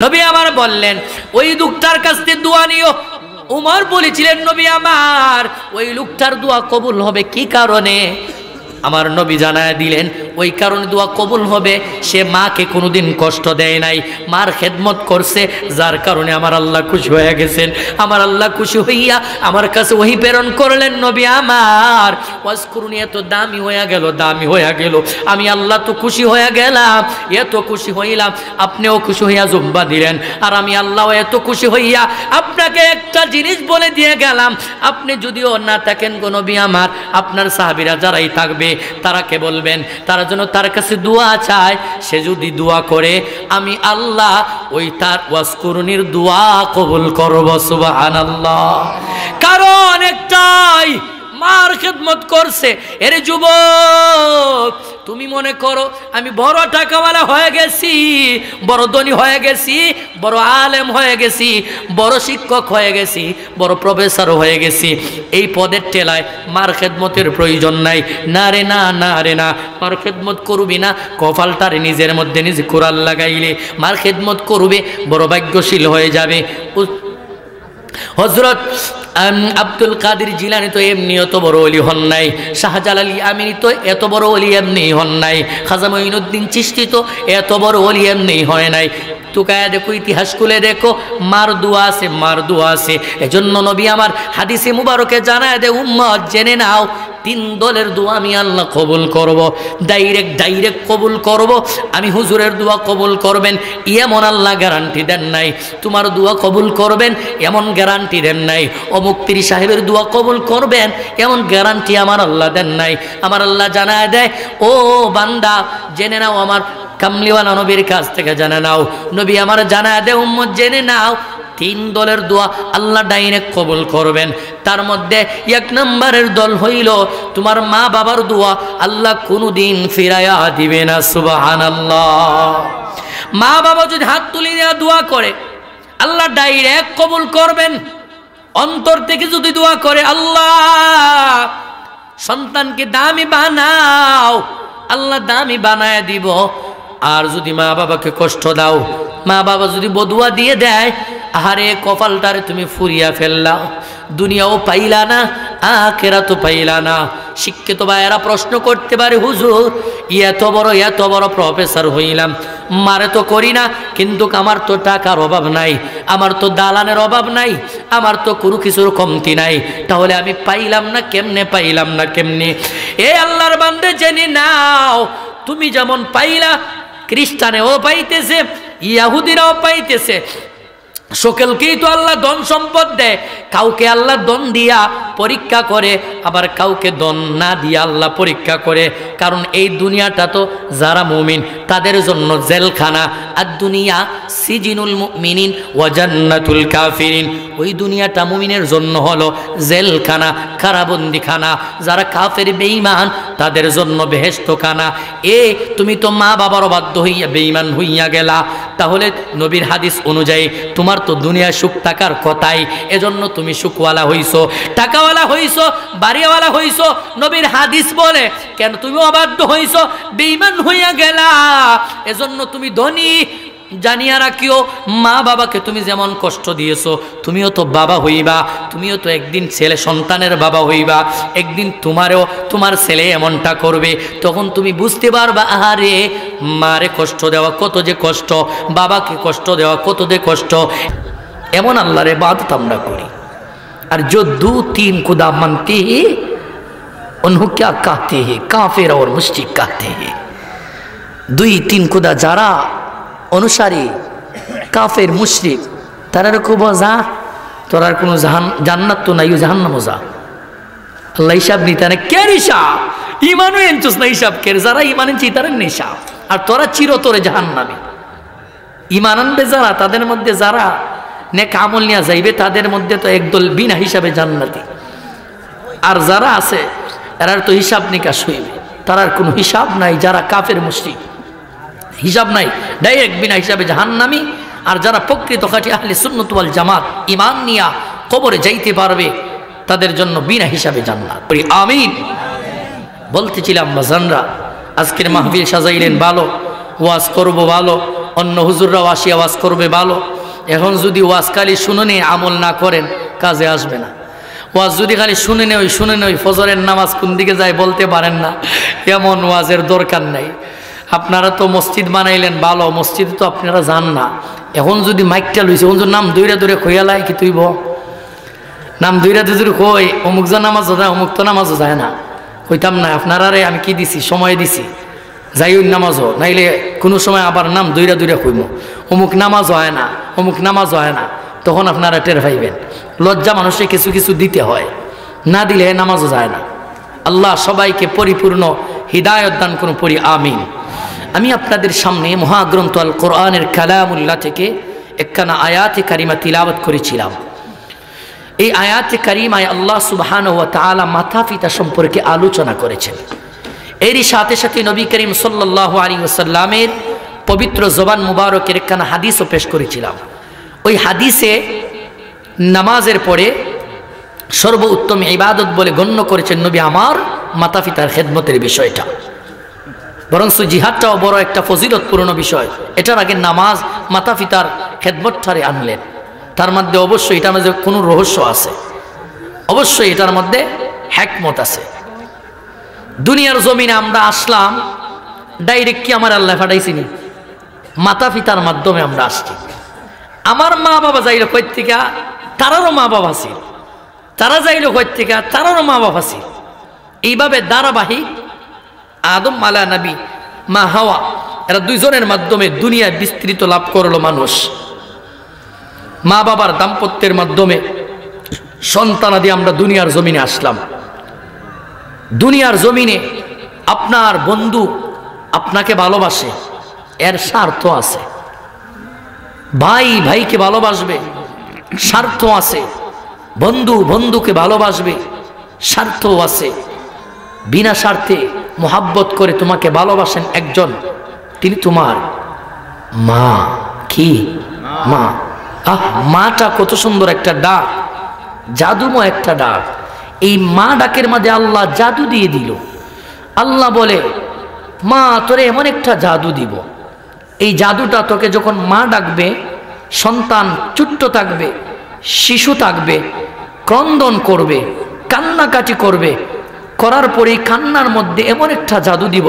নবী আমার বললেন ওই লোকটার কাছ থেকে দোয়া নিও। উমর বলেছিলেন নবী আমার ওই লোকটার দোয়া কবুল হবে কি কারণে? আমার নবী জানায় দিলেন ওই কারণে দোয়া কবুল হবে, সে মাকে কোনোদিন কষ্ট দেয় নাই, মার খেদমত করছে, যার কারণে আমার আল্লাহ খুশি হয়ে গেছেন। আমার আল্লাহ খুশি হইয়া আমার কাছে ওহী প্রেরণ করলেন। নবী আমার ওয়াজকুরুনি এত দামি হয়ে গেল, দামি হয়ে গেল। আমি আল্লাহ তো খুশি হয়ে গেলাম, এত খুশি হইলাম, আপনিও খুশি হইয়া জুম্বা দিলেন। আর আমি আল্লাহ এত খুশি হইয়া আপনাকে একটা জিনিস বলে দিয়ে গেলাম, আপনি যদিও না থাকেন গো নবী আমার, আপনার সাহাবীরা যারাই থাকবে তারাকে বলবেন তারা যেন তার কাছে দোয়া চায়। সে যদি দোয়া করে আমি আল্লাহ ওই তার ওয়াজকুরুনির দোয়া কবুল করব। সুবহানাল্লাহ। কারণ একটাই, মার খেদমত করছে। এর যুবক তুমি মনে করো আমি বড় টাকাওয়ালা হয়ে গেছি, বড় ধনী হয়ে গেছি, বড় আলেম হয়ে গেছি, বড় শিক্ষক হয়ে গেছি, বড় প্রফেসর হয়ে গেছি, এই পদের টেলায় মার খেদমতের প্রয়োজন নাই। না রে না, না রে না, মার খেদমত করবি না, কপালটারে নিজের মধ্যে নিজে কোরআন লাগাইলে মার খেদমত করবে, বড় ভাগ্যশীল হয়ে যাবে। হযরত আব্দুল কাদের জিলানী তো এমনি এত বড় ওলি হন নাই, শাহজালাল আমিনী তো এত বড় ওলি এমনি হন নাই, খাজা মঈনুদ্দিন চিশতি তো এত বড় ওলি এমনি হয় নাই। তুকায় দেখো, ইতিহাস খুলে দেখো, মার দোয়া আছে, মার দোয়া আছে। এজন্য নবী আমার হাদিসে মুবারকে জানায় দে উম্মত জেনে নাও, তিন দলের দোয়া আমি আল্লাহ কবুল করব, ডাইরেক্ট কবুল করব। আমি হুজুরের দোয়া কবুল করবেন এমন আল্লাহ গ্যারান্টি দেন নাই, তোমার দোয়া কবুল করবেন এমন গ্যারান্টি দেন নাই, অমুক পীর সাহেবের দোয়া কবুল করবেন এমন গ্যারান্টি আমার আল্লাহ দেন নাই। আমার আল্লাহ জানায় দেয় ও বান্দা জেনে নাও, আমার কামলিওয়ালা নবীর কাছ থেকে জেনে নাও, নবী আমার জানায় দেয় উম্মত জেনে নাও, তিন দলের দোয়া আল্লাহ ডাইরেক্ট কবুল করবেন। তার মধ্যে এক নম্বরের দল হইল তোমার মা বাবার দোয়া আল্লাহ কোনোদিন ফিরাইয়া দিবে না। সুবহানাল্লাহ। মা বাবা যদি হাত তুলে দেওয়া দোয়া করে আল্লাহ ডাইরেক্ট কবুল করবেন। অন্তর থেকে যদি দোয়া করে আল্লাহ সন্তানকে দামি বানাও, আল্লাহ দামি বানায় দিব। আর যদি মা বাবাকে কষ্ট দাও, মা বাবা যদি বদুয়া দিয়ে দেয়, আহারে কপালটারে তুমি ফুরিয়া ফেললা, দুনিয়াও পাইলা না, আখিরাতও পাইলা না। শিক্ষিত ভাইয়েরা প্রশ্ন করতে পারে হুজুর এত বড় প্রফেসর হইলাম, মারে তো করি না, কিন্তু আমার তো টাকার অভাব নাই, আমার তো দালানের অভাব নাই, আমার তো কোনো কিছুর কমতি নাই, তাহলে আমি পাইলাম না কেমনে, পাইলাম না কেমনে? এ আল্লাহর বান্দে জেনে নাও, তুমি যেমন পাইলা খ্রিস্টানেও পাইতেছে, ইহুদিরাও পাইতেছে, সকলকেই তো আল্লাহ ধন সম্পদ দেয়। কাউকে আল্লাহ ধন দিয়া পরীক্ষা করে, আবার কাউকে ধন না দিয়া আল্লাহ পরীক্ষা করে। কারণ এই দুনিয়াটা তো যারা মুমিন তাদের জন্য জেলখানা, আর দুনিয়া সিজিনুল মুমিনিন ওয়া জান্নাতুল কাফিরিন। ওই দুনিয়াটা মুমিনের জন্য হলো জেলখানা, কারাবন্দিখানা। যারা কাফের বেঈমান তাদের জন্য বেহেশতখানা। তুমি তো মা বাবার বাধ্য হইয়া বেঈমান হইয়া গেলা, তাহলে নবীর হাদিস অনুযায়ী তোমার তো দুনিয়া সুখ থাকার কথাই, এজন্য তুমি সুখওয়ালা হইছো, টাকাওয়ালা হইছো, বাড়িওয়ালা হইছো। নবীর হাদিস বলে কেন তুমি অবাধ্য হইছো, বেঈমান হইয়া গেলা, এজন্য তুমি ধনী। জানিয়া রাখিও মা বাবাকে তুমি যেমন কষ্ট দিয়েছো তুমিও তো বাবা হইবা, তুমিও তো একদিন ছেলে সন্তানের বাবা হইবা, একদিন তোমার ছেলে এমনটা করবে, তখন তুমি বুঝতে পারবা আহারে মারে কষ্ট দেওয়া কত যে কষ্ট, বাবাকে কষ্ট দেওয়া কত যে কষ্ট। এমন আল্লাহর ইবাদত আমরা করি। আর जो 2-3 खुदा मानते हैं उन्हों क्या कहते हैं, काफिर और मुशरिक कहते हैं। 2-3 खुदा যারা অনুসারী কাফের মুশরিক তারা খুব যা তোরার কোনো জান্নাত তো নাই, জাহান্নামও যা। আল্লাহ হিসাব নিতে না, কে হিসাব ইমানও এনচুস না, হিসাব কে যারা ইমান এনছি তারা হিসাব, আর তোরা চিরতরে জাহান্নামে। ইমান আনবে যারা, তাদের মধ্যে যারা নেক আমল নিয়ে যাইবে তাদের মধ্যে তো একদল বিনা হিসাবে জান্নাতি, আর যারা আছে এরার তো হিসাব নিকাশ হইবে, তারার কোনো হিসাব নাই। যারা কাফের মুশরিক হিসাব নাই, ডাইরেক্ট বিনা হিসাবে জাহান্নামী। আর যারা প্রকৃত খাঁটি আহলে সুন্নাত ওয়াল জামাত ঈমান নিয়া কবরে যাইতে পারবে তাদের জন্য বিনা হিসাবে জান্নাত। আমিন। বলতেছিলাম বাজানরা আজকের মাহফিল সাজাইলেন ভালো, ওয়াজ করব ভালো, অন্য হুজুররাও আসি আওয়াজ করবে ভালো। এখন যদি ওয়াজ খালি শুনে আমল না করেন কাজে আসবে না। ওয়াজ যদি খালি শুনে নেই ফজরের নামাজ কোন দিকে যায় বলতে পারেন না, এমন ওয়াজের দরকার নাই। আপনারা তো মসজিদ বানাইলেন ভালো, মসজিদে তো আপনারা যান না। এখন যদি মাইকটা লইছে এখন নাম দৌড়ে দৌড়ে খইয়ালাই কি তুইব নাম দৌড়া দুজুর কই অমুক যা নামাজও যায় অমুক তো নামাজও যায় না, কইতাম না আপনারা রে আমি কি দিছি সময় দিছি যাই ওই নামাজও নাইলে কোনো সময় আবার নাম দৌড়া দৌড়া কইম অমুক নামাজও হয় না অমুক নামাজও হয় না, তখন আপনারা টের পাইবেন। লজ্জা মানুষকে কিছু কিছু দিতে হয়, না দিলে নামাজও যায় না। আল্লাহ সবাইকে পরিপূর্ণ হিদায়ত দান করুন, পড়ি আমিন। আমি আপনাদের সামনে মহাগ্রন্থ আল কোরআনের কালামুল্লাহ থেকে একখানা আয়াতে কারিমা তিলাওয়াত করেছিলাম। এই আয়াতে কারিমায় আল্লাহ সুবহানাহু ওয়া তাআলা মাথা পিতা সম্পর্কে আলোচনা করেছেন। এরই সাথে সাথে নবী করিম সাল্লাল্লাহু আলাইহি ওয়াসাল্লামের পবিত্র জবান মুবারকের একখানা হাদিসও পেশ করেছিলাম। ওই হাদিসে নামাজের পরে সর্বোত্তম ইবাদত বলে গণ্য করেছেন নবী আমার মাতা পিতার খেদমতের বিষয়টা। বরং জিহাদটাও বড় একটা ফজিলতপূর্ণ বিষয়। এটার আগে নামাজ মাতা পিতার খেদমতটারে আনলেন। তার মধ্যে অবশ্যই এটার মধ্যে কোনো রহস্য আছে, অবশ্যই এটার মধ্যে হিকমত আছে। দুনিয়ার জমিনে আমরা আসলাম ডাইরেক্ট কি আমার আল্লাহ পাঠাইছিনি? মাতা পিতার মাধ্যমে আমরা আসছি। আমার মা বাবা যাইল কই থেকে, তারারও মা বাবা ছিল, তারা যাইল কই থেকে, তারারও মা বাবা ছিল। এইভাবে ধারাবাহিক আদম আলা নবী মা হাওয়া এরা দুইজনের মাধ্যমে দুনিয়া বিস্তৃত লাভ করলো মানুষ। মা বাবার দাম্পত্যের মাধ্যমে সন্তানাদি আমরা দুনিয়ার জমিনে আসলাম। দুনিয়ার জমিনে আপনার বন্ধু আপনাকে ভালোবাসে, এর স্বার্থ আছে। ভাই ভাইকে ভালোবাসবে, স্বার্থ আছে। বন্ধু বন্ধুকে ভালোবাসবে, স্বার্থও আছে। বিনা স্বার্থে মোহাব্বত করে তোমাকে ভালোবাসেন একজন, তিনি তোমার মা। কি মা? মাটা কত সুন্দর একটা ডাক, জাদুময় একটা ডাক। এই মা ডাকের মাঝে আল্লাহ জাদু দিয়ে দিল। আল্লাহ বলে মা তোরে এমন একটা জাদু দিব, এই জাদুটা তোকে যখন মা ডাকবে, সন্তান ছোট্ট থাকবে, শিশু থাকবে, ক্রন্দন করবে, কান্নাকাটি করবে, করার পরে কান্নার মধ্যে এমন একটা জাদু দিব,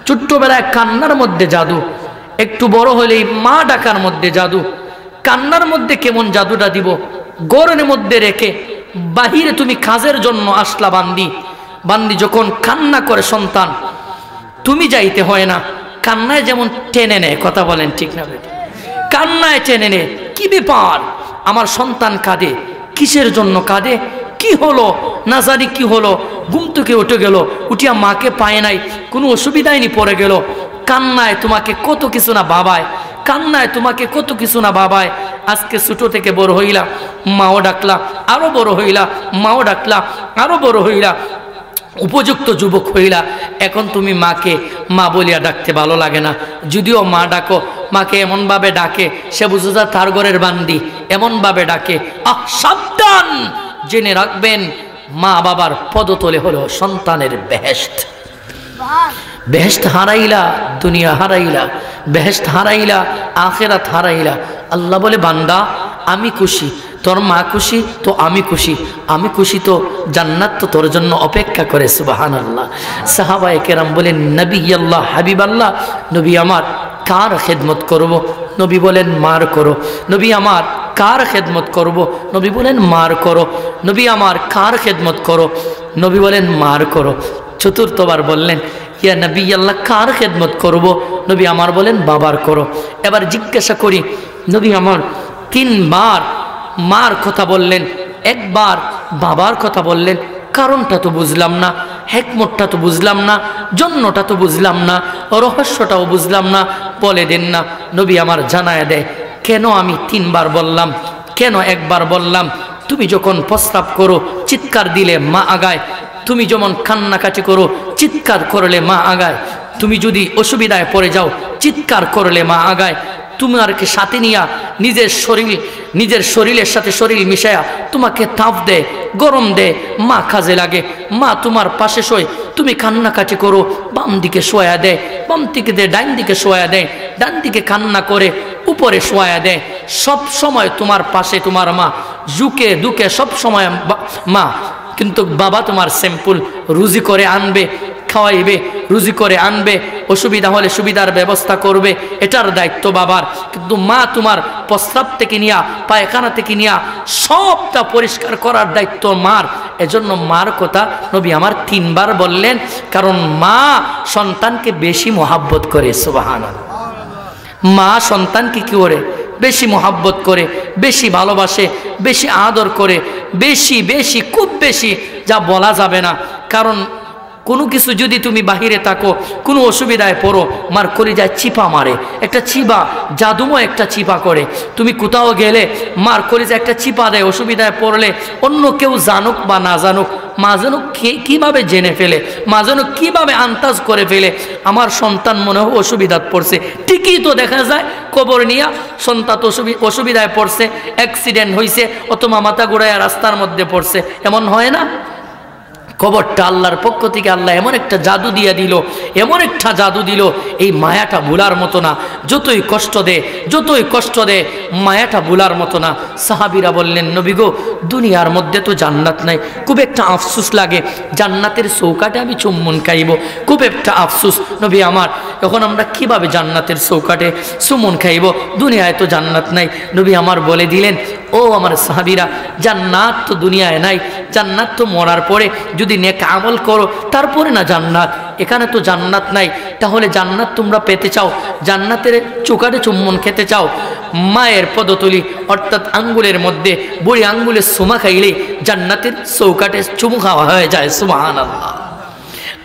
ছোট্টবেলায় কান্নার মধ্যে জাদু, একটু বড় হলেই মা ডাকার মধ্যে জাদু। কান্নার মধ্যে কেমন জাদুটা দিব, গরনের মধ্যে রেখে বাহিরে তুমি কাজের জন্য আসলা, বান্দি যখন কান্না করে সন্তান, তুমি যাইতে হয় না, কান্নায় যেমন টেনে নেয়। কথা বলেন ঠিক না বেটা? কান্নায় টেনে নেয়। কি ব্যাপার, আমার সন্তান কাঁদে, কিসের জন্য কাঁদে, কি হলো না জানি কি হলো, ঘুম থেকে উঠে গেল, উঠিয়া মাকে পায় নাই, কোনো অসুবিধায় নি পড়ে গেল। কান্নায় তোমাকে কত কিছু না বাবায়, কান্নায় তোমাকে কত কিছু না বাবায়। আজকে ছোট থেকে বড় হইলা, মাও ডাকলা, আরো বড় হইলা, মাও ডাকলা, আরো বড় হইলা, উপযুক্ত যুবক হইলা। এখন তুমি মাকে মা বলিয়া ডাকতে ভালো লাগে না। যদিও মা ডাকো, মাকে এমনভাবে ডাকে সে বুঝে যা তার ঘরের বান্দি, এমনভাবে ডাকে। সাবধান, জেনে রাখবেন মা বাবার পদতলে হলো সন্তানের বেহেশত। বেহেশত হারাইলা, দুনিয়া হারাইলা, বেহেশত হারাইলা, আখিরাত হারাইলা। আল্লাহ বলে বান্দা আমি খুশি, তোর মা খুশি তো আমি খুশি, আমি খুশি তো জান্নাত তো তোর জন্য অপেক্ষা করে। সুবহানাল্লাহ। সাহাবায়ে কেরাম বলেন নবী আল্লাহ হাবিব আল্লাহ, নবী আমার কার খেদমত করব? নবী বলেন মার করো। নবী আমার কার খেদমত করব? নবী বলেন মার করো। নবী আমার কার খেদমত করো? নবী বলেন মার করো। চতুর্থবার বললেন ইয়া নবী আল্লাহ কার খেদমত করব? নবী আমার বলেন বাবার করো। এবার জিজ্ঞাসা করি, নবী আমার তিনবার মার কথা বললেন, একবার বাবার কথা বললেন, কারণটা তো বুঝলাম না, হিকমতটা তো বুঝলাম না, জন্যটা তো বুঝলাম না, রহস্যটাও বুঝলাম না, বলে দেন না। নবী আমার জানায় দেয় কেন আমি তিনবার বললাম, কেন একবার বললাম। তুমি যখন প্রস্রাব করো চিৎকার দিলে মা আগায়, তুমি যেমন কান্নাকাটি করো চিৎকার করলে মা আগায়, তুমি যদি অসুবিধায় পড়ে যাও চিৎকার করলে মা আগায়, তোমারকে সাথে নিয়া নিজের শরীরের সাথে শরীর মিশায়া তোমাকে তাপ দেয়, গরম দেয়, মা কাজে লাগে। মা তোমার পাশে শোয়, তুমি কান্নাকাটি করো, বাম দিকে শোয়া দেয়, বাম দিকে দেয়, ডাইন দিকে শোয়া দেয়, ডান দিকে কান্না করে উপরে শোয়া দেয়। সব সময় তোমার পাশে তোমার মা, জুকে দুকে সব সময় মা। কিন্তু বাবা তোমার সিম্পল রুজি করে আনবে, খাওয়াইবে, রুজি করে আনবে, অসুবিধা হলে সুবিধার ব্যবস্থা করবে, এটার দায়িত্ব বাবার। কিন্তু মা তোমার প্রস্রাব থেকে নিয়া, পায়খানা থেকে নিয়া সবটা পরিষ্কার করার দায়িত্ব মার। এজন্য মার কথা নবী আমার 3 বার বললেন, কারণ মা সন্তানকে বেশি মহাব্বত করে। সুবহানাল্লাহ। মা সন্তানকে কি করে? বেশি মহাব্বত করে, বেশি ভালোবাসে, বেশি আদর করে, বেশি বেশি খুব বেশি, যা বলা যাবে না। কারণ কোনো কিছু যদি তুমি বাহিরে থাকো, কোনো অসুবিধায় পড়ো, মার কলিজায় চিপা মারে, একটা চিপা, জাদুময় একটা চিপা করে। তুমি কোথাও গেলে মার কলিজায় একটা চিপা দেয়, অসুবিধায় পড়লে অন্য কেউ জানুক বা না জানুক, মা যেন কীভাবে জেনে ফেলে, মা যেন কীভাবে আন্দাজ করে ফেলে আমার সন্তান মনে হয় অসুবিধায় পড়ছে। ঠিকই তো দেখা যায় কবর নিয়ে সন্তান অসুবিধায় পড়ছে, অ্যাক্সিডেন্ট হয়েছে, অথবা মাথা ঘুরাইয়া রাস্তার মধ্যে পড়ছে, এমন হয় না? কবরটা আল্লাহর পক্ষ থেকে আল্লাহ এমন একটা জাদু দিয়ে দিল, এমন একটা জাদু দিল, এই মায়াটা ভুলার মতো না। যতই কষ্ট দে, যতই কষ্ট দে, মায়াটা ভুলার মতো না। সাহাবীরা বললেন, নবী গো, দুনিয়ার মধ্যে তো জান্নাত নাই, খুব একটা আফসোস লাগে, জান্নাতের চৌকাটে আমি চুম্বন খাইব, খুব একটা আফসোস নবী আমার। এখন আমরা কিভাবে জান্নাতের চৌকাটে চুম্বন খাইব? দুনিয়ায় তো জান্নাত নাই। নবী আমার বলে দিলেন, ও আমার সাহাবীরা, জান্নাত তো দুনিয়ায় নাই, জান্নাত তো মরার পরে যদি নেক আমল করো তারপরে না জান্নাত। এখানে তো জান্নাত নাই, তাহলে জান্নাত তোমরা পেতে চাও, জান্নাতের চৌকাটে চুম্বন খেতে চাও, মায়ের পদতলি অর্থাৎ আঙ্গুলের মধ্যে বুড়ি আঙ্গুলের সুমা খাইলে জান্নাতের চৌকাটে চুমু খাওয়া হয়ে যায়। সুবহানাল্লাহ।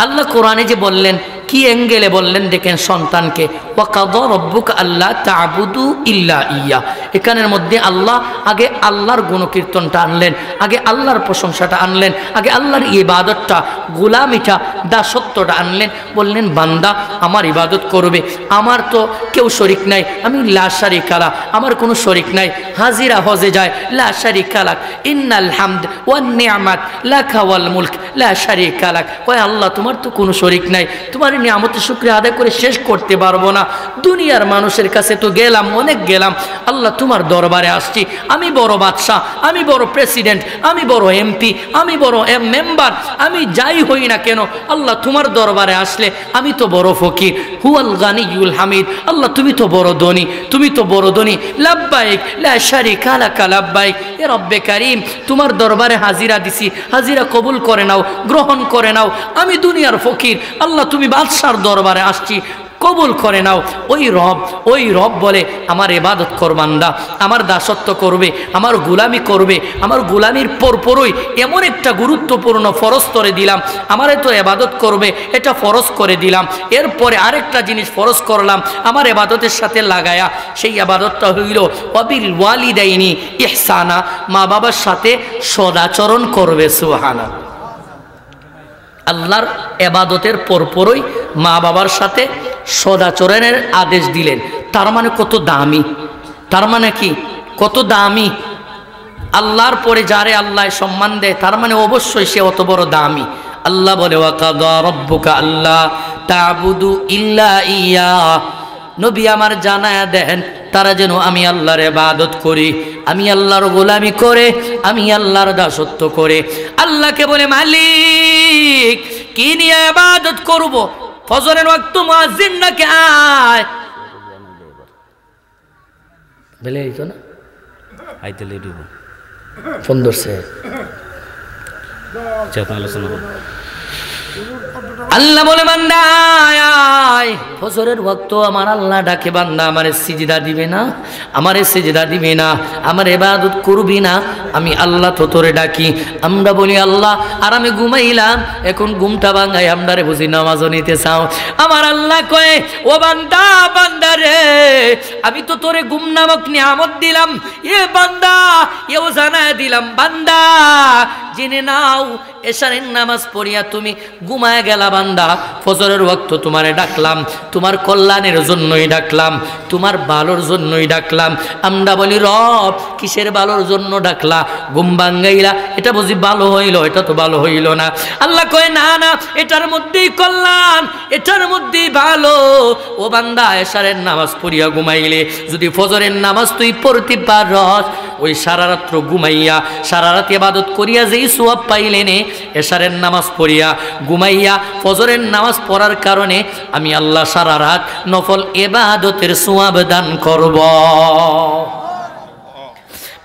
আল্লাহ কোরআনে যে বললেন, কি অ্যাঙ্গেলে বললেন দেখেন, সন্তানকে ওয়াকাদা রব্বুকা আল্লা তা'বুদু ইল্লা ইয়া। এখানের মধ্যে আল্লাহ আগে আল্লাহর গুণকীর্তনটা আনলেন, আগে আল্লাহর প্রশংসাটা আনলেন, আগে আল্লাহর ইবাদতটা, গোলামিটা, দাসত্বটা আনলেন। বললেন, বান্দা আমার ইবাদত করবে, আমার তো কেউ শরিক নাই, আমি লা শারিকা লা, আমার কোনো শরিক নাই। হাজিরা হজে যায়, লা শারিকা লাক, ইন্নাল হামদ ওয়ান নি'মাত লাকা ওয়াল মুলক লা শারিকা লাক। ওই আল্লাহ, তোমার তো কোনো শরিক নাই, তোমার নিয়ামতের শুকরিয়া আদায় করে শেষ করতে পারবো না। দুনিয়ার মানুষের কাছে তো গেলাম, অনেক গেলাম, আল্লাহ তোমার দরবারে আসছি, আমি বড় বাদশাহ, আমি বড় প্রেসিডেন্ট, আমি বড় এমপি, আমি বড় মেম্বার, আমি যাই হই না কেন, আল্লাহ তোমার দরবারে আসলে আমি তো বড় ফকির। হুয়াল গানিয়ুল হামিদ, আল্লাহ তুমি তো বড় ধনী, তুমি তো বড় ধনী। লাব্বাইক লা শারিকা লাকা লাব্বাইক। এ রব্বে কারীম, তোমার দরবারে হাজিরা দিছি, হাজিরা কবুল করে নাও, গ্রহণ করে নাও। আমি দুনিয়ার ফকির, আল্লাহ তুমি বাদশার দরবারে আসছি, কবুল করে নাও। ওই রব বলে, আমার ইবাদত কর বান্দা, আমার দাসত্ব করবে, আমার গোলামি করবে। আমার গোলামির পরপরই এমন একটা গুরুত্বপূর্ণ ফরজ করে দিলাম, আমারে তো ইবাদত করবে, এটা ফরজ করে দিলাম। এরপরে আরেকটা জিনিস ফরজ করলাম আমার ইবাদতের সাথে লাগায়া, সেই ইবাদতটা হইল ওয়াবিল ওয়ালিদাইনি ইহসানা, মা বাবার সাথে সদাচরণ করবে। সুবহানাল্লাহ। আল্লাহর ইবাদতের পরপরই মা বাবার সাথে সদাচরণের আদেশ দিলেন। তার মানে কত দামি, তার মানে কি কত দামি। আল্লাহর পরে যারে আল্লাহ সম্মান দেয়, তার মানে অবশ্যই সে অত বড় দামি। আল্লাহ বলে, ওয়াকাদা রব্বুকা আল্লা তা'বুদু ইল্লা ইয়া। নবী আমার জানায়া দেন, তারা যেন আমি আল্লাহর ইবাদত করি, আমি আল্লাহর গোলামি করে, আমি আল্লাহর দাসত্ব করে। আল্লাহকে বলে, মালিক কি নিয়ে ইবাদত করব? ফজরের ওয়াক্ত মুয়াজ্জিন নাকি আয় বলে এইতো না, আইতে লেট হইব, ফোন ধরছে, আলোচনা। আল্লাহ বলে, বান্দা আয়, ফজরের ওয়াক্ত আমার আল্লাহ ডাকে, বান্দা আমারে সিজদা দিবে না, আমারে সিজদা দিবে না, আমার ইবাদত করবি না, আমি আল্লাহ তো তোরে ডাকি। আমরা বলি, আল্লাহ আর আমি ঘুমাইলাম, এখন ঘুমটা ভাঙাই আমরারে বুঝি নামাজও নিতে চাও। আমার আল্লাহ কয়ে, ও বান্দা, বান্দা রে, আমি তো তোরে ঘুম নামক নিয়ামত দিলাম, এ বান্দা এও জানায় দিলাম, বান্দা জেনে নাও, এশারের নামাজ পড়িয়া তুমি ঘুমায় গেলা বান্দা, ফজরের ওয়াক্ত তোমারে ডাকলাম, তোমার কল্যাণের জন্যই ডাকলাম, তোমার ভালোর জন্যই ডাকলাম। আমরা বলি রব কিসের ভালোর জন্য ডাকলা? ঘুম ভাঙ্গাইলা, এটা বুঝি ভালো হইল? এটা তো ভালো হইল না। আল্লাহ কয় না না, এটার মধ্যেই কল্যাণ, এটার মধ্যেই ভালো। ও বান্দা, এশারের নামাজ পড়িয়া ঘুমাইলে যদি ফজরের নামাজ তুই পড়তে পারস, ওই সারা রাত্র ঘুমাইয়া সারা রাত ইবাদত করিয়া যেই সওয়াব পাইলেনে, এশারের নামাজ পড়িয়া ঘুমাইয়া ফজরের নামাজ পড়ার কারণে আমি আল্লাহ সারা রাত নফল ইবাদতের সওয়াব দান করব।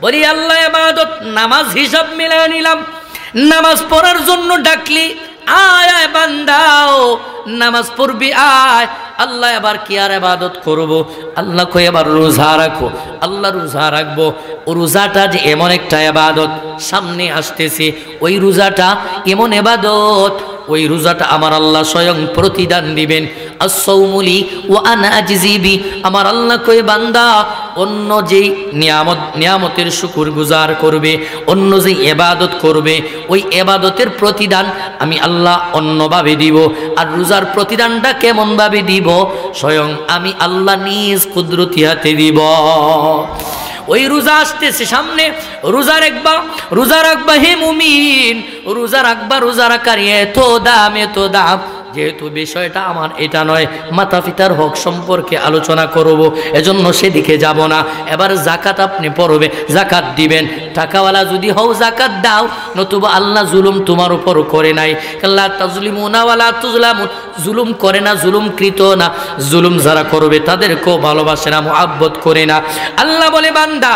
বলি আল্লাহ ইবাদত নামাজ হিসাব মিলায় নিলাম। নামাজ পড়ার জন্য ডাকলি, আয় আয় বান্দাও নামাজ পড়বি আয়। আল্লাহ এবার কি আর ইবাদত করব? আল্লাহ কই এবার রোজা রাখো। আল্লাহ রোজা রাখবো। ও রোজাটা যে এমন একটা ইবাদত সামনে আসতেছে, ওই রোজাটা এমন ইবাদত, ওই রোজাটা আমার আল্লাহ স্বয়ং প্রতিদান দিবেন। আসসাউমুলি ওয়া আনা আজজি বি। আমার আল্লাহ কই বান্দা অন্য যেই নিয়ামতের শুকর গুজার করবে, অন্য যেই ইবাদত করবে, ওই ইবাদতের প্রতিদান আমি আল্লাহ অন্যভাবে দিব। আর রোজার প্রতিদানটা কেমন ভাবে দিব? স্বয়ং আমি আল্লাহ নিজ কুদরতি হাতে দিব। ওই রোজা আসতেছে সামনে, রোজা রাখবা হে মুমিন, রোজা রাখবা। রোজা রাখার এত দাম, এত দাম। যেহেতু বিষয়টা আমার এটা নয়, মাতা পিতার হক সম্পর্কে আলোচনা করব, এজন্য সেদিকে যাব না। এবার জাকাত আপনি পড়বে, জাকাত দিবেন। টাকাওয়ালা যদি হও জাকাত দাও, নতুবা আল্লাহ জুলুম তোমার উপর করে নাই। আল্লাহ তাজলিমুনা ওয়ালা তুজলামুন, জুলুম করে না, জুলুমকৃত না। জুলুম যারা করবে তাদেরকেও ভালোবাসে না, মুআব্বত করে না। আল্লাহ বলে বান্দা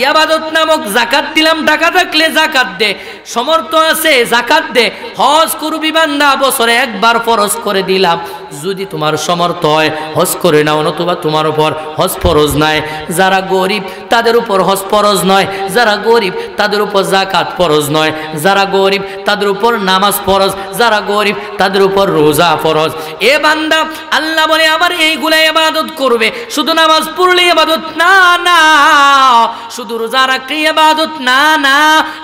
ইবাদত নামক জাকাত দিলাম, টাকা থাকলে জাকাত দে, সমর্থ আছে জাকাত দে। হজ করবি বান্দা, বছরে একবার ফরজ করে দিলাম, যদি তোমার সমর্থ হয় হজ করে নাও, নতুবা তোমার উপর হজ ফরজ নাই। যারা গরিব তাদের উপর হজ ফরজ নয়, যারা গরিব তাদের উপর জাকাত ফরজ নয়, যারা গরিব তাদের উপর নামাজ ফরজ, যারা গরিব তাদের উপর রোজা ফরজ। এ বান্দা আল্লাহ বলে আমার এইগুলা ইবাদত করবে, শুধু নামাজ পড়লে ইবাদত না, না শুধু রোজা রাখলে ইবাদত না, না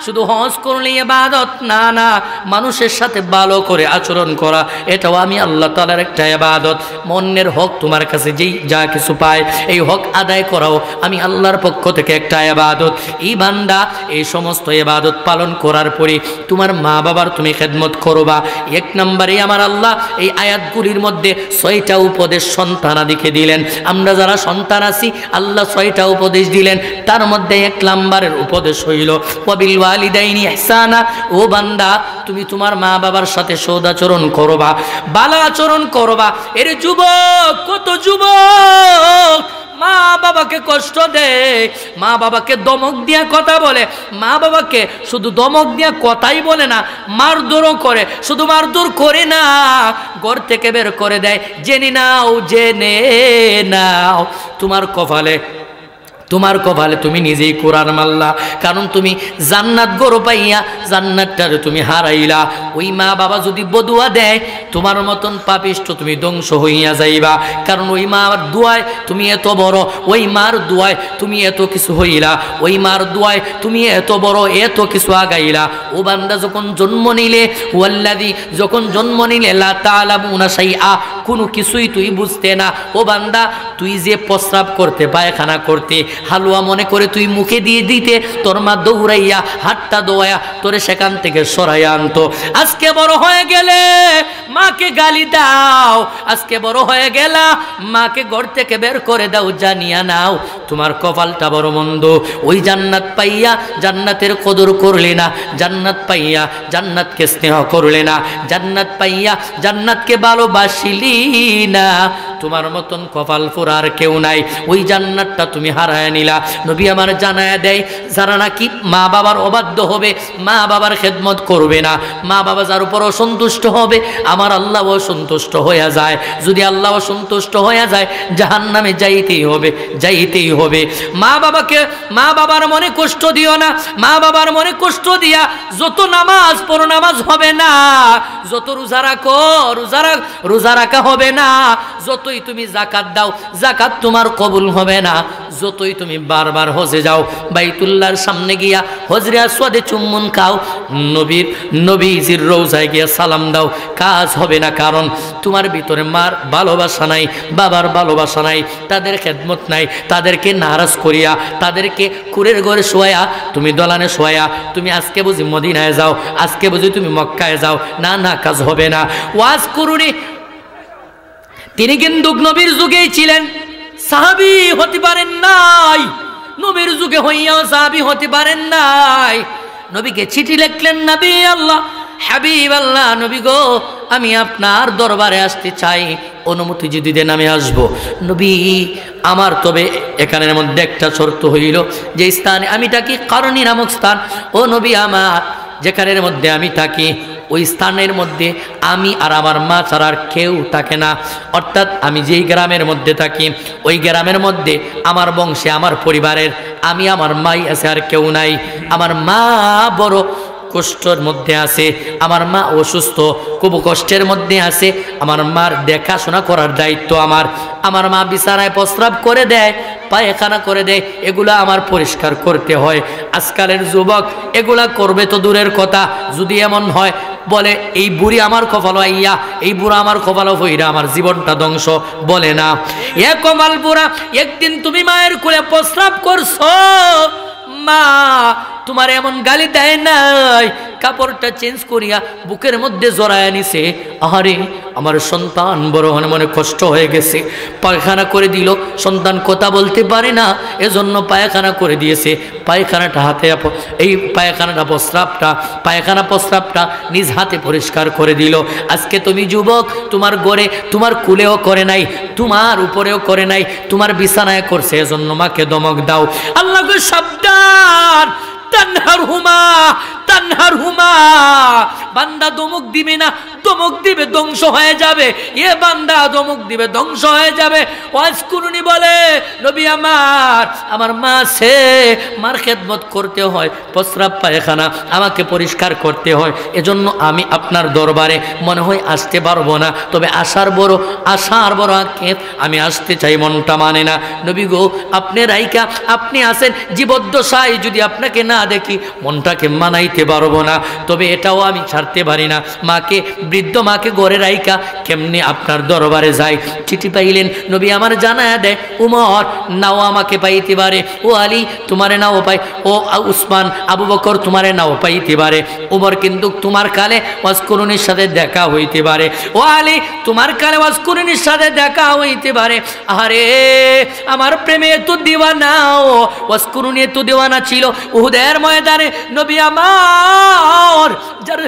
শুধু হজ করলে ইবাদত না, না মানুষের সাথে ভালো করে আচরণ করা, এটাও আমি আল্লাহ তাআলার একটা ইবাদত। মনের হক তোমার কাছে যেই যা কিছু পায়, এই হক আদায় করাও আমি আল্লাহর পক্ষ থেকে একটা ইবাদত। এই বান্দা এই সমস্ত ইবাদত পালন করার পরে তোমার মা বাবার তুমি খেদমত করবা। এক নম্বরে আমার আল্লাহ এই আয়াতগুলির মধ্যে 6টা উপদেশ সন্তানাদিকে দিলেন। আমরা যারা সন্তান আছি আল্লাহ 6টা উপদেশ দিলেন। তার মধ্যে 1 নম্বরের উপদেশ হইল ওয়াবিল ওয়ালিদাইনি ইহসানা। ও বান্দা তুমি তোমার মা বাবার সাথে সদাচরণ করবা, ভালো আচরণ করবা। এর যুবক, কত যুবক মা বাবাকে কষ্ট দেয়, মা বাবাকে দমক দিয়া কথা বলে, মা বাবাকে শুধু দমক দিয়া কথাই বলে না, মারধরও করে। শুধু মারধর করে না, ঘর থেকে বের করে দেয়। জেনে নাও, জেনে নাও তোমার কপালে তুমি নিজেই কোরআন মারলা। কারণ তুমি জান্নাত গরো পাইয়া জান্নাতটারে তুমি হারাইলা। ওই মা বাবা যদি বদুয়া দেয়, তোমার মতন পাপিষ্ঠ তুমি ধ্বংস হইয়া যাইবা। কারণ ওই মার দোয়ায় তুমি এত বড়, ওই মার দোয়ায় তুমি এত কিছু হইলা, ওই মার দোয়ায় তুমি এত বড়, এত কিছু আগাইলা। ও বান্দা যখন জন্ম নিলে, ওয়াল্লাযী যখন জন্ম নিলে লা তা'লামুনা শাইআ, কোনো কিছুই তুই বুঝতে না। ও বান্দা তুই যে প্রস্রাব করতে, পায়খানা করতে, হালুয়া মনে করে তুই মুখে দিয়ে দিতে, তোর মা দৌড়াইয়া হাতটা দোয়া তোরে সেখান থেকে সরাইয়া আনতো। আজকে বড় হয়ে গেলে মাকে গালি দাও, আজকে বড় হয়ে গেলা মাকে ঘর থেকে বের করে দাও। জানিয়া নাও তোমার কপালটা বড় মন্দ। ওই জান্নাত পাইয়া জান্নাতের কদর করলে না, জান্নাত পাইয়া জান্নাতকে স্নেহ করলে না, জান্নাত পাইয়া জান্নাতকে ভালোবাসিলি না। তোমার মতন কপাল ফোরার কেউ নাই। ওই জান্নাতটা তুমি হারায় নিলা। নবী আমার জানায়া দেয়, যারা নাকি মা বাবার অবাধ্য হবে, মা বাবার খেদমত করবে না, মা বাবা যার উপর অসন্তুষ্ট হবে, আমার আল্লাহ অসন্তুষ্ট হয়ে যায়। যদি আল্লাহ অসন্তুষ্ট হয়ে যায়, জাহান্নামে যাইতেই হবে, যাইতেই হবে। মা বাবার মনে কষ্ট দিও না। মা বাবার মনে কষ্ট দিয়া যত নামাজ পড়ো, নামাজ হবে না। যত রোজা রাখো, রোজা রাখা হবে না। যতই তুমি জাকাত দাও, জাকাত তোমার কবুল হবে না। যতই তুমি বারবার হজে যাও, বাইতুল্লাহর সামনে গিয়া হজরে আসওয়াদে চুম্বন খাও, নবীজির রওজায় গিয়া সালাম দাও, কাজ হবে না। কারণ তোমার ভিতরে মার ভালোবাসা নাই, বাবার ভালোবাসা নাই, তাদের খেদমত নাই, তাদেরকে নারাজ করিয়া, তাদেরকে কুরের ঘরে শোয়া, তুমি দলানে শোয়া, তুমি আজকে বুঝি মদিনায় যাও, আজকে বুঝি তুমি মক্কায় যাও, না না, কাজ হবে না। ওয়াজ করুনি, তিনি কিন্তু নবীর যুগেই ছিলেন, সাহাবী হতে পারেন নাই, নবীর যুগে হইয়াও সাহাবী হতে পারেন নাই। নবীকে চিঠি লিখলেন, নবী আল্লাহ, হাবিব আল্লাহ, নবী গো, আমি আপনার দরবারে আসতে চাই, অনুমতি যদি দেন আমি আসবো। নবী আমার তবে এখানের মধ্যে একটা শর্ত হইল, যে স্থানে আমি থাকি কারণী নামক স্থান, ও নবী আমার, যেখানের মধ্যে আমি থাকি ওই স্থানের মধ্যে আমি আর আমার মা ছাড়া আর কেউ থাকে না। অর্থাৎ আমি যেই গ্রামের মধ্যে থাকি ওই গ্রামের মধ্যে আমার বংশে, আমার পরিবারের আমি, আমার মাই আছে, আর কেউ নাই। আমার মা বড় কষ্টের মধ্যে আছে, আমার মা অসুস্থ, খুব কষ্টের মধ্যে আছে, আমার মার দেখাশোনা করার দায়িত্ব আমার। আমার মা বিছানায় প্রস্রাব করে দেয়, পায়খানা করে দেয়, এগুলা আমার পরিষ্কার করতে হয়। আজকালের যুবক এগুলা করবে তো দূরের কথা, যদি এমন হয় বলে এই বুড়ি আমার কপাল আইয়া, এই বুড়া আমার কপাল হইরা আমার জীবনটা ধ্বংস, বলে না। এ কপাল বুড়া, একদিন তুমি মায়ের কোলে প্রস্রাব করছো, মা তোমার এমন গালি দেয় নাই, কাপড়টা চেঞ্জ করিয়া বুকের মধ্যে জড়ায় নিছে, আহারে আমার সন্তান বড় মনে মনে কষ্ট হয়ে গেছে, পায়খানা করে দিল, সন্তান কথা বলতে পারে না, এজন্য পায়খানা করে দিয়েছে, পায়খানাটা হাতে, এই পায়খানা প্রস্রাবটা নিজ হাতে পরিষ্কার করে দিল। আজকে তুমি যুবক, তোমার ঘরে তোমার কুলেও করে নাই, তোমার উপরেও করে নাই, তোমার বিছানায় করছে, এজন্য মাকে দমক দাও। আল্লাহকে সাবধান, তানহার হুমা, বান্দা দমক দিবে না, দমক দিবে ধ্বংস হয়ে যাবে, এ বান্দা দমক দিবে ধ্বংস হয়ে যাবে। ওয়াজ করুনি বলে, নবী আমার মা সে, মার খেদমত করতে হয়, প্রস্রাব পায়খানা আমাকে পরিষ্কার করতে হয়, এজন্য আমি আপনার দরবারে মনে হয় আসতে পারবো না, তবে আসার বড় আক্ষেপ, আমি আসতে চাই, মনটা মানে না। নবী গো, আপনি রাইকা, আপনি আসেন, জীবদ্দশায় যদি আপনাকে না দেখি মনটাকে মানাইতে পারবো না, তবে এটাও আমি ছাড়তে পারি না। মাকে, বৃদ্ধ মাকে ঘরে রাইকা কেমনি আপনার দরবারে যাই। চিঠি পাইলেন, নবী আমার জানায়া দেয়, উমর নাও আমাকে পাইতে পারে, ও আলী তোমারে নাও পাই, ও উসমান, আবু বকর তোমারে নাও পাইতে পারে, উমর কিন্তু তোমার কালে ওয়াজকুরুনির সাথে দেখা হইতে পারে, ও আলী তোমার কালে ওয়াজকুরুনির সাথে দেখা হইতে পারে। আরে আমার প্রেমে তো দিওয়ানা, ওয়াজকুরুনি তো দিওয়ানা ছিল। উহুদের ময়দানে নবী আমার যার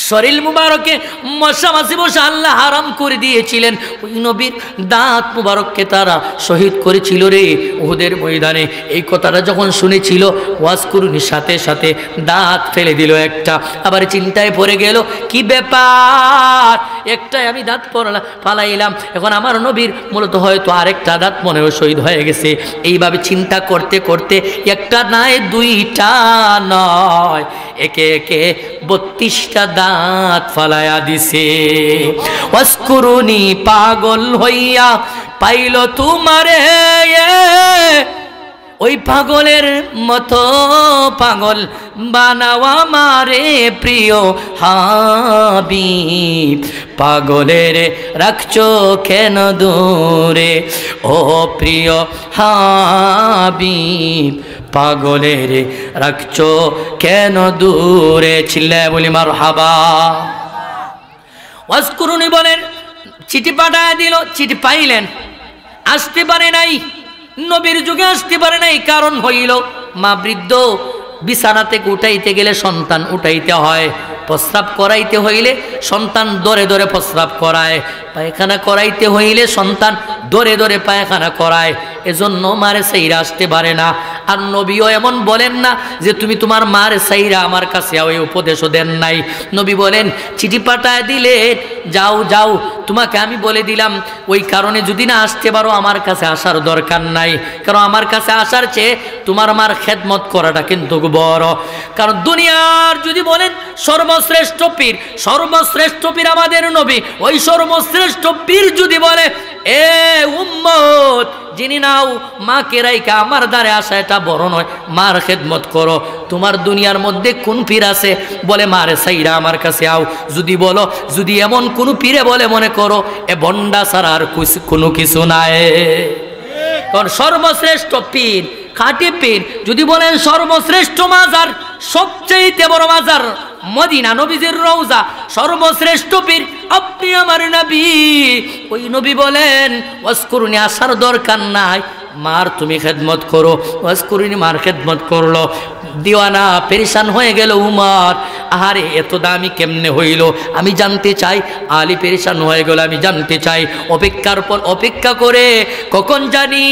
শরীর মুবারকে মশা মাছি বসা আল্লাহ হারাম করে দিয়েছিলেন, ওই নবীর দাঁত মুবারককে তারা শহীদ করেছিল রে উহুদের ময়দানে। এই কথাটা যখন শুনেছিল, ওয়াজকুরুনির সাথে সাথে দাঁত ফেলে দিল একটা, আবার চিন্তায় পড়ে গেল, কি ব্যাপার, একটাই আমি দাঁত ফালাইলাম, এখন আমার নবীর মূলত হয়তো আরেকটা দাঁত মনেও শহীদ হয়ে গেছে। এইভাবে চিন্তা করতে করতে একটা নয়, দুইটা নয়, একে একে 32টা দাঁত ফালায়া দিছে। ওয়াজকুরুনি পাগল হইয়া পাইল তোমারে, ওই পাগলের মতো পাগল বানাও আমারে প্রিয় হাবিব, পাগলের রাখছো কেন দূরে, ও প্রিয় হাবিব, পাগলের রাখছো কেন দূরে, চিল্লায় বলি মারহাবা। ওয়াজকুরুনি বলেন, চিঠি পাঠায় দিল, চিঠি পাইলেন, আসতে পারে নাই, নবীর যুগে আসতে পারে নাই, কারণ হইল মা বৃদ্ধ, বিছানা থেকে উঠাইতে গেলে সন্তান উঠাইতে হয়, প্রস্রাব করাইতে হইলে সন্তান দরে দরে প্রস্রাব করায়, পায়খানা করাইতে হইলে সন্তান দরে দরে পায়খানা করায়, এজন্য মারে সাইরা আসতে পারে না। আর নবীও এমন বলেন না যে তুমি তোমার মারে সাইরা আমার কাছে ওই উপদেশও দেন নাই। নবী বলেন, চিঠি পাঠায় দিলে, যাও যাও তোমাকে আমি বলে দিলাম, ওই কারণে যদি না আসতে পারো আমার কাছে আসার দরকার নাই, কারণ আমার কাছে আসার চেয়ে তোমার মার খেদমত করাটা কিন্তু বড়। কারণ দুনিয়ার যদি বলেন সর্বশ্রেষ্ঠ পীর, সর্বশ্রেষ্ঠ পীর আমাদের নবী, ওই সর্বশ্রেষ্ঠ পীর যদি বলে এ উম্মত যিনি নাও মাকে রাইকা আমার দ্বারে আসা এটা বড় নয়, মার খেদমত করো। তোমার দুনিয়ার মধ্যে কোন পীর আছে বলে মারে সাইরা আমার কাছে আও? যদি বলো, যদি এমন কোন পীরে বলে মনে করো এ বন্ডা ছাড়া আর কোনো কিছু নাই। কারণ সর্বশ্রেষ্ঠ পীর, খাঁটি পীর যদি বলেন সর্বশ্রেষ্ঠ মাজার, সবচেয়ে বড় মাজার মদিনা নবীজির রওজা, সর্বশ্রেষ্ঠ পীর আপনি আমার নবী। ওই নবী বলেন ওয়াজকুরুনি, আসার দরকার নাই, মার তুমি খেদমত করো। ওয়াজকুরুনি, মার খেদমত করলো। দিওয়ানা পেরেশান হয়ে গেল উমর, আহারে এত দামি কেমনে হইল আমি জানতে চাই। আলী পেরেশান হয়ে গেল, আমি জানতে চাই। অপেক্ষার পর অপেক্ষা করে কখন জানি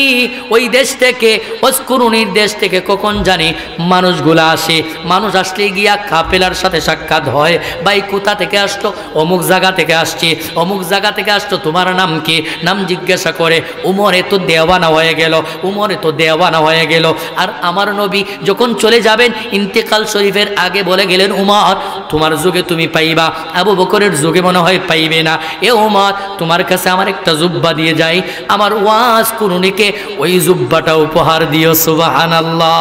ওই দেশ থেকে, ওয়াজকুরুনির দেশ থেকে কখন জানি মানুষগুলা আসে। মানুষ আসলে গিয়া কাফেলার সাথে সাক্ষাৎ হয়, ভাই কোথা থেকে আসতো? অমুক জায়গা থেকে আসছে, অমুক জায়গা থেকে আসতো, তোমার নাম কি? নাম জিজ্ঞাসা করে। উমর এত দেওয়ানা হয়ে গেল, উমর এত দেওয়ানা হয়ে গেল। আর আমার নবী যখন চলে যাবেন ইন্তেকাল শরীফের আগে বলে গেলেন উমর তোমার যুগে তুমি পাইবা, আবু বকরের যুগে মনে হয় পাইবে না। এ উমর তোমার কাছে আমার একটা জুব্বা দিয়ে যাই, আমার ওয়াজকুরুনিকে ওই জুব্বাটা উপহার দিও। সুবহানাল্লাহ।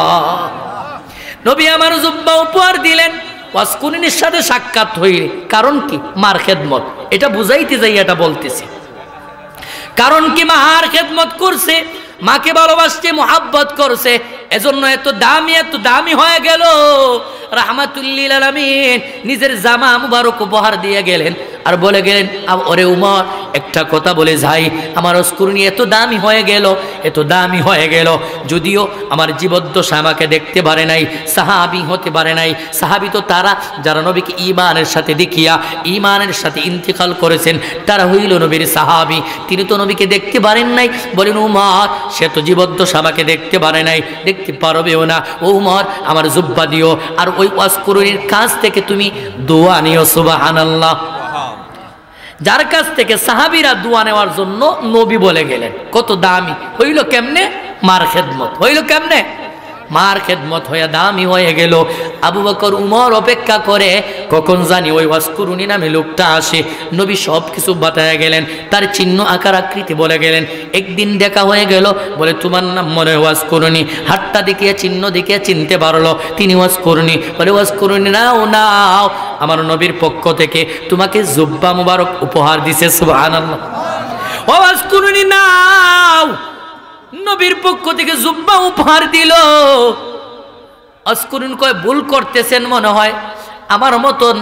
নবী আমার জুব্বা উপহার দিলেন। ওয়াজকুরুনির সাথে সাক্ষাৎ হইলে কারণ কি? মার খেদমত। এটা বুঝাইতে যাই এটা বলতেছি। কারণ কি? মার খেদমত করছে, মাকে ভালোবাসছে, মোহাব্বত করছে, এজন্য এত দামি হয়ে গেল। রাহমাতুল্লিল আলামিন নিজের জামা মুবারক উপহার দিয়ে গেলেন আর বলে গেলেন ওরে উমর একটা কথা বলে যাই, আমার ওয়াজকুরুনি এত দামি হয়ে গেল, এত দামি হয়ে গেল। যদিও আমার জীবদ্দশা আমাকে দেখতে পারে নাই, সাহাবী হতে পারে নাই। সাহাবী তো তারা যারা নবীকে ঈমানের সাথে দেখিয়া ঈমানের সাথে ইন্তেকাল করেছেন, তারা হইল নবীর সাহাবী। তিনি তো নবীকে দেখতে পারেন নাই। বলেন উমর সে তো জীবদ্দশা আমাকে দেখতে পারে নাই, দেখতে পারবেও না। ও উমর আমার জুব্বা দিও, আর ওই ওয়াজকুরুনির কাছ থেকে তুমি দোয়া নিও। সুবহানাল্লাহ। যার কাছ থেকে সাহাবীরা দোয়া নেওয়ার জন্য নবী বলে গেলেন। কত দামি হইল কেমনে? মার খেদমত হইল কেমনে? মার খেদমত হয়ে দামি হয়ে গেল। আবু বকর উমর অপেক্ষা করে কখন জানি ওই ওয়াজকুরুনি নামে লোকটা আসে। নবী সব কিছু বাতায়া গেলেন, তার চিহ্ন আকার আকৃতি বলে গেলেন। একদিন দেখা হয়ে গেল, বলে তোমার নাম মনে হয় ওয়াজকুরুনি। হাতটা দেখিয়ে চিহ্ন দেখিয়ে চিনতে পারলো তিনি ওয়াজকুরুনি। বলে ওয়াজকুরুনি নাও নাও, আমার নবীর পক্ষ থেকে তোমাকে জুব্বা মুবারক উপহার দিছে। সুবহানাল্লাহ। ওয়াজকুরুনি নাও, নবীর পক্ষ থেকে জুব্বা উপহার দিল। ওয়াজকুরুনি কয় ভুল করতেছেন মনে হয়, আমার মতন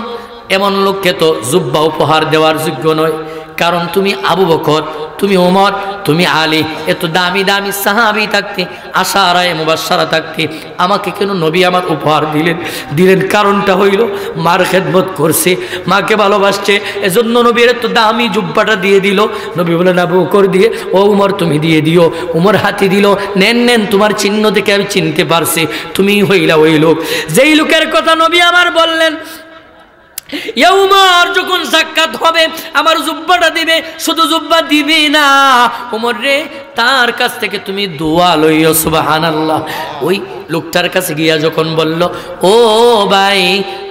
এমন লোককে তো জুব্বা উপহার দেওয়ার যোগ্য নয়। কারণ তুমি আবু বকর, তুমি ওমর, তুমি আলী, এত দামি দামি সাহাবী থাকতে, আশারায়ে মুবাশশারা থাকতে আমাকে কেন নবী আমার উপহার দিলেন? কারণটা হইল মার খেদমত করছে, মাকে ভালোবাসছে, এজন্য নবীর এত দামি জুব্বাটা দিয়ে দিল। নবী বলেন আবু বকর দিয়ে, ও উমর তুমি দিয়ে দিও। উমর হাতে দিল, নেন তোমার চিহ্ন থেকে আমি চিনতে পারছি তুমি হইলা ওই লোক, যেই লোকের কথা নবী আমার বললেন। উমর যখন সাক্ষাৎ হবে আমার জুব্বাটা দিবে, শুধু জুব্বা দিবি না উমর রে, তার কাছ থেকে তুমি দোয়া লইও। সুবহানাল্লাহ। ওই লোকটার কাছে গিয়া যখন বলল ও ভাই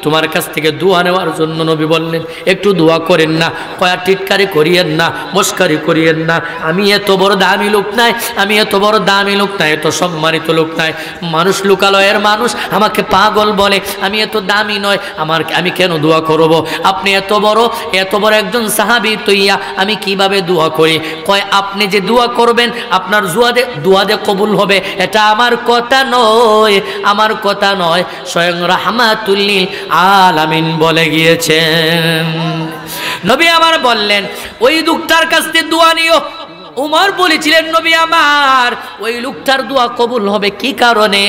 তোমার কাছ থেকে দোয়া নেওয়ার জন্য নবী বললেন একটু দোয়া করেন না। কয়া টিটকারি করিয়েন না, মস্কারি করিয়েন না, আমি এত বড় দামি লোক নাই, আমি এত বড় দামি লোক নাই, এত সম্মানিত লোক নাই। মানুষ লোকালয়ের মানুষ আমাকে পাগল বলে, আমি এত দামি নয়, আমি কেন দোয়া করব? আপনি এত বড় একজন সাহাবী তৈয়া আমি কিভাবে দোয়া করি? কয় আপনি যে দোয়া করবেন আপনার দোয়া দে কবুল হবে, এটা আমার কথা নয়, আমার কথা নয়, স্বয়ং রাহমাতুল লিল আলামিন বলে গিয়েছেন। নবী আমার বললেন ওই লোকটার কাছ থেকে দোয়া নিও। উমর বলেছিলেন নবী আমার ওই লোকটার দোয়া কবুল হবে কি কারণে?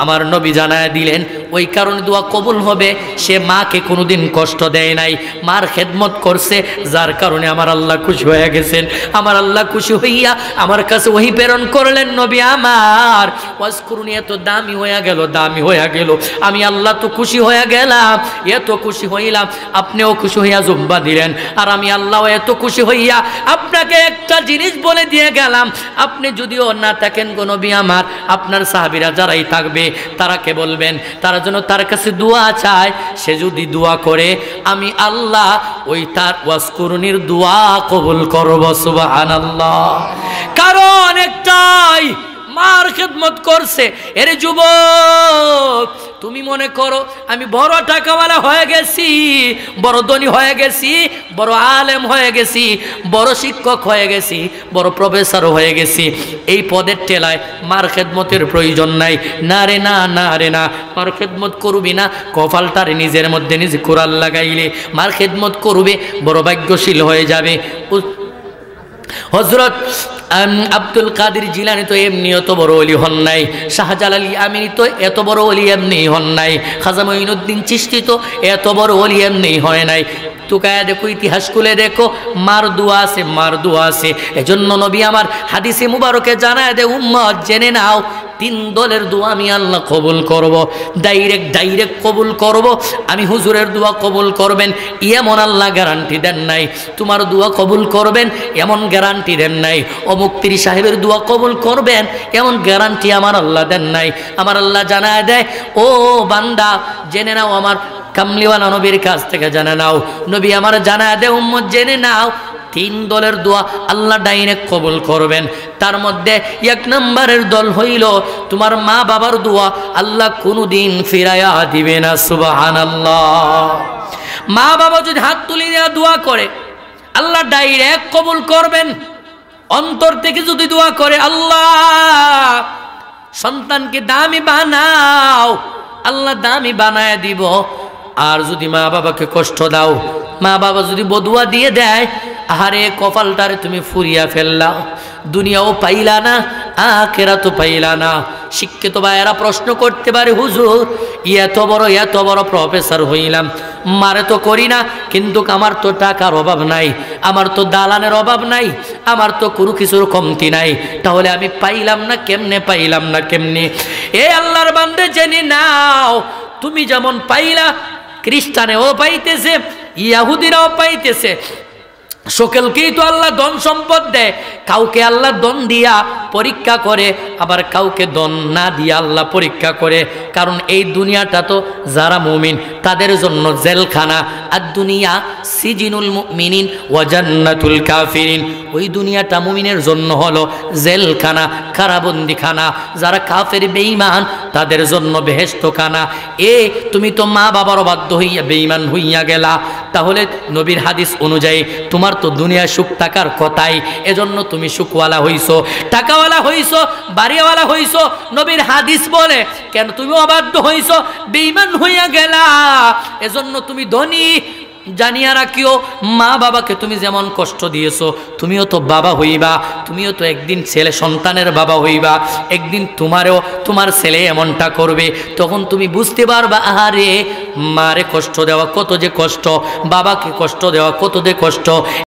আমার নবী জানায় দিলেন ওই কারণে দোয়া কবুল হবে সে মাকে কোনোদিন কষ্ট দেয় নাই, মার খেদমত করছে, যার কারণে আমার আল্লাহ খুশি হয়ে গেছেন। আমার আল্লাহ খুশি হইয়া আমার কাছে ওহী প্রেরণ করলেন, নবী আমার ওয়াজকুরুনি এত দামি হয়ে গেল, দামি হয়ে গেল। আমি আল্লাহ তো খুশি হয়ে গেলাম, এত খুশি হইলাম, আপনিও খুশি হইয়া জুম্বা দিলেন। আর আমি আল্লাহ এত খুশি হইয়া আপনাকে একটা জিনিস বলে দিয়ে গেলাম, আপনি যদিও না থাকেন গো নবী আমার, আপনার সাহাবীরা যারাই থাকবে তারাকে বলবেন তারা যেন তার কাছে দোয়া চায়। সে যদি দোয়া করে আমি আল্লাহ ওই তার ওয়াজকুরুনির দোয়া কবুল করব। সুবহানাল্লাহ। কারণ একটাই, মার খেদমত করছে। এর যুবক তুমি মনে করো আমি বড় টাকাওয়ালা হয়ে গেছি, বড় ধনী হয়ে গেছি, বড় আলেম হয়ে গেছি, বড় শিক্ষক হয়ে গেছি, বড় প্রফেসর হয়ে গেছি, এই পদের টেলায় মার খেদমতের প্রয়োজন নাই। না রে না, না রে না, মার খেদমত করবি না, কপালটার নিজের মধ্যে নিজে কোরআন লাগাইলে মার খেদমত করবে, বড় ভাগ্যশীল হয়ে যাবে। হযরত আব্দুল কাদের জিলানী তো এমনি এত বড় ওলি হন নাই, শাহজালাল আমিনী তো এত বড় ওলি এমনি হন নাই, খাজা মঈনুদ্দিন চিশতি তো এত বড় ওলি এমনি হয় নাই। তুকায় দেখো, ইতিহাস খুলে দেখো, মার দোয়া আছে, মার দোয়া আছে। এজন্য নবী আমার হাদিসে মুবারকে জানায় দে উম্মত জেনে নাও, 3 দলের দোয়া আমি আল্লাহ কবুল করব, ডাইরেক্ট কবুল করব। আমি হুজুরের দোয়া কবুল করবেন এমন আল্লাহ গ্যারান্টি দেন নাই, তোমার দোয়া কবুল করবেন এমন গ্যারান্টি দেন নাই, অমুক পীর সাহেবের দোয়া কবুল করবেন এমন গ্যারান্টি আমার আল্লাহ দেন নাই। আমার আল্লাহ জানায় দেয়, ও বান্দা জেনে নাও, আমার কামলিওয়ালা নবীর কাছ থেকে জেনে নাও, নবী আমার জানায় দেয় উম্মত জেনে নাও, 3 দলের দোয়া আল্লাহ ডাইরেক্ট কবুল করবেন। তার মধ্যে 1 নম্বরের দল হইল তোমার মা বাবার দোয়া আল্লাহ কোনোদিন ফিরাইয়া দিবে না। সুবহানাল্লাহ। মা বাবা যদি হাত তুলে দেওয়া দোয়া করে আল্লাহ ডাইরেক্ট কবুল করবেন। অন্তর থেকে যদি দোয়া করে আল্লাহ সন্তানকে দামি বানাও, আল্লাহ দামি বানায় দিব। আর যদি মা বাবাকে কষ্ট দাও, মা বাবা যদি বদুয়া দিয়ে দেয়, আহারে কপালটারে তুমি ফুরিয়া ফেললা, দুনিয়াও পাইলা না, আখিরাতও পাইলা না। শিক্ষিত ভাইয়েরা প্রশ্ন করতে পারে, হুজুর এত বড় প্রফেসর হইলাম, মারে তো করি না, কিন্তু আমার তো টাকার অভাব নাই, আমার তো দালানের অভাব নাই, আমার তো কোনো কিছুর কমতি নাই, তাহলে আমি পাইলাম না কেমনে, পাইলাম না কেমনে? এ আল্লাহর বান্দে জেনে নাও, তুমি যেমন পাইলা খ্রিস্টানেও পাইতেছে, ইহুদিরাও পাইতেছে, সকলকেই তো আল্লাহ ধন সম্পদ দেয়। কাউকে আল্লাহ ধন দিয়া পরীক্ষা করে, আবার কাউকে ধন না দিয়া আল্লাহ পরীক্ষা করে। কারণ এই দুনিয়াটা তো যারা মুমিন তাদের জন্য জেলখানা, আর দুনিয়া সিজিনুল মুমিনিন ওয়া জান্নাতুল কাফিরিন। ওই দুনিয়াটা মুমিনের জন্য হলো জেলখানা, কারাবন্দিখানা। যারা কাফের বেঈমান তাদের জন্য বেহেশতখানা। তুমি তো মা বাবার বাধ্য হইয়া বেঈমান হইয়া গেলা, তাহলে নবীর হাদিস অনুযায়ী তোমার তো দুনিয়া সুখ থাকার কথাই, এজন্য তুমি সুখওয়ালা হইছো, টাকাওয়ালা হইছো, বাড়িওয়ালা হইছো। নবীর হাদিস বলে কেন তুমি অবাধ্য হইছো, বেঈমান হইয়া গেলা, এজন্য তুমি ধনী। জানিয়া রাখিও, মা বাবাকে তুমি যেমন কষ্ট দিয়েছো, তুমিও তো বাবা হইবা, তুমিও তো একদিন ছেলে সন্তানের বাবা হইবা, একদিন তোমার ছেলে এমনটা করবে, তখন তুমি বুঝতে পারবা আহারে মারে কষ্ট দেওয়া কত যে কষ্ট, বাবাকে কষ্ট দেওয়া কত যে কষ্ট।